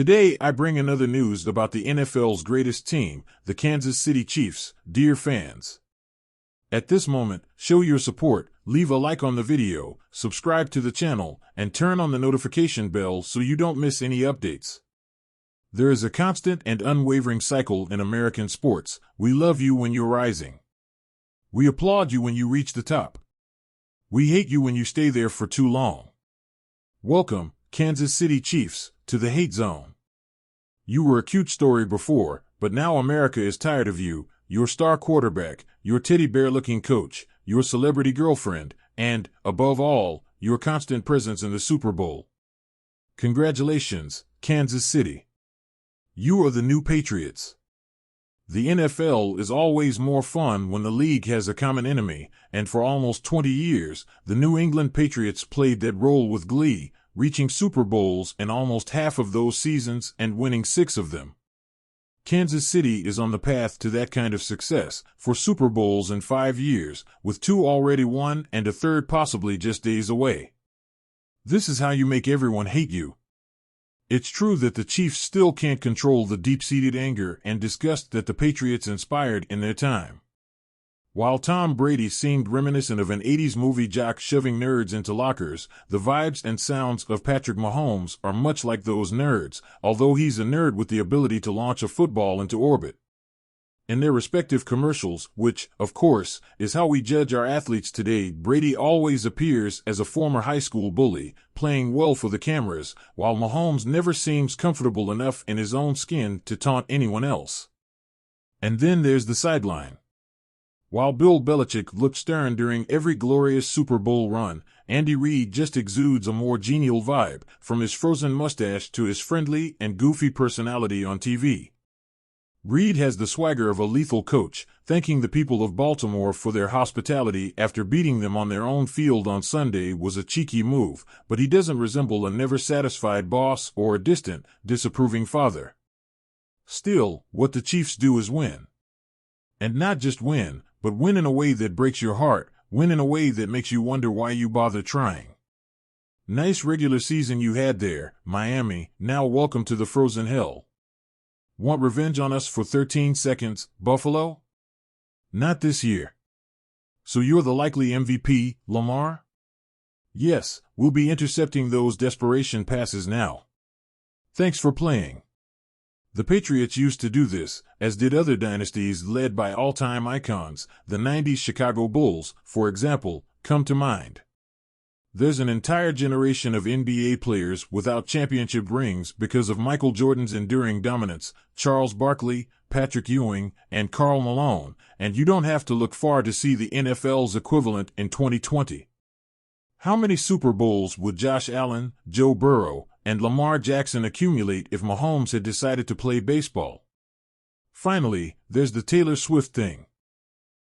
Today, I bring another news about the NFL's greatest team, the Kansas City Chiefs, dear fans. At this moment, show your support, leave a like on the video, subscribe to the channel, and turn on the notification bell so you don't miss any updates. There is a constant and unwavering cycle in American sports. We love you when you're rising. We applaud you when you reach the top. We hate you when you stay there for too long. Welcome, Kansas City Chiefs, to the hate zone. You were a cute story before, but now America is tired of you, your star quarterback, your teddy bear-looking coach, your celebrity girlfriend, and, above all, your constant presence in the Super Bowl. Congratulations, Kansas City. You are the new Patriots. The NFL is always more fun when the league has a common enemy, and for almost 20 years, the New England Patriots played that role with glee, reaching Super Bowls in almost half of those seasons and winning 6 of them. Kansas City is on the path to that kind of success, 4 Super Bowls in 5 years, with 2 already won and a third possibly just days away. This is how you make everyone hate you. It's true that the Chiefs still can't control the deep-seated anger and disgust that the Patriots inspired in their time. While Tom Brady seemed reminiscent of an 80s movie jock shoving nerds into lockers, the vibes and sounds of Patrick Mahomes are much like those nerds, although he's a nerd with the ability to launch a football into orbit. In their respective commercials, which, of course, is how we judge our athletes today, Brady always appears as a former high school bully, playing well for the cameras, while Mahomes never seems comfortable enough in his own skin to taunt anyone else. And then there's the sideline. While Bill Belichick looked stern during every glorious Super Bowl run, Andy Reid just exudes a more genial vibe, from his frozen mustache to his friendly and goofy personality on TV. Reid has the swagger of a lethal coach, thanking the people of Baltimore for their hospitality after beating them on their own field on Sunday was a cheeky move, but he doesn't resemble a never-satisfied boss or a distant, disapproving father. Still, what the Chiefs do is win. And not just win, but win in a way that breaks your heart, win in a way that makes you wonder why you bother trying. Nice regular season you had there, Miami, now welcome to the frozen hell. Want revenge on us for 13 seconds, Buffalo? Not this year. So you're the likely MVP, Lamar? Yes, we'll be intercepting those desperation passes now. Thanks for playing. The Patriots used to do this, as did other dynasties led by all-time icons. The 90s Chicago Bulls, for example, come to mind. There's an entire generation of NBA players without championship rings because of Michael Jordan's enduring dominance, Charles Barkley, Patrick Ewing, and Karl Malone, and you don't have to look far to see the NFL's equivalent in 2020. How many Super Bowls would Josh Allen, Joe Burrow, and Lamar Jackson accumulate if Mahomes had decided to play baseball? Finally, there's the Taylor Swift thing.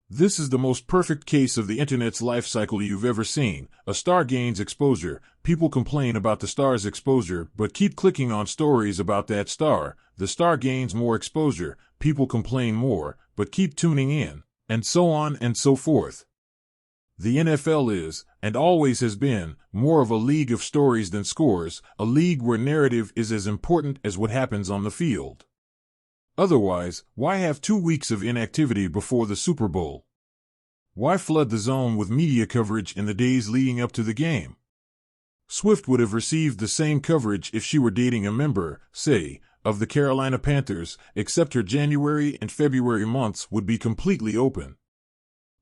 This is the most perfect case of the internet's life cycle you've ever seen. A star gains exposure, people complain about the star's exposure but keep clicking on stories about that star. The star gains more exposure, people complain more but keep tuning in, and so on and so forth. The NFL is, and always has been, more of a league of stories than scores, a league where narrative is as important as what happens on the field. Otherwise, why have 2 weeks of inactivity before the Super Bowl? Why flood the zone with media coverage in the days leading up to the game? Swift would have received the same coverage if she were dating a member, say, of the Carolina Panthers, except her January and February months would be completely open.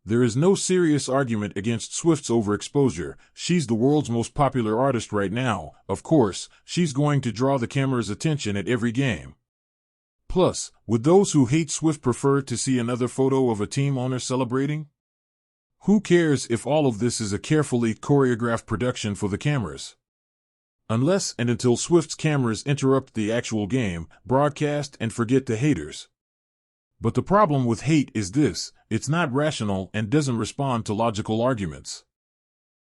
There is no serious argument against Swift's overexposure. She's the world's most popular artist right now. Of course, she's going to draw the camera's attention at every game. Plus, would those who hate Swift prefer to see another photo of a team owner celebrating? Who cares if all of this is a carefully choreographed production for the cameras? Unless and until Swift's cameras interrupt the actual game, broadcast, and forget the haters. But the problem with hate is this: it's not rational and doesn't respond to logical arguments.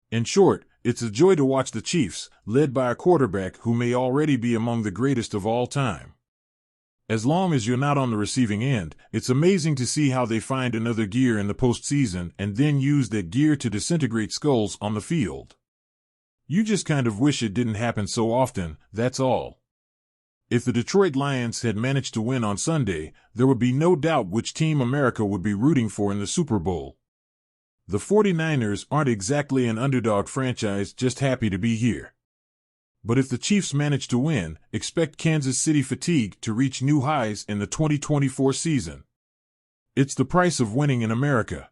In short, it's a joy to watch the Chiefs, led by a quarterback who may already be among the greatest of all time. As long as you're not on the receiving end, it's amazing to see how they find another gear in the postseason and then use that gear to disintegrate skulls on the field. You just kind of wish it didn't happen so often, that's all. If the Detroit Lions had managed to win on Sunday, there would be no doubt which team America would be rooting for in the Super Bowl. The 49ers aren't exactly an underdog franchise just happy to be here. But if the Chiefs manage to win, expect Kansas City fatigue to reach new highs in the 2024 season. It's the price of winning in America.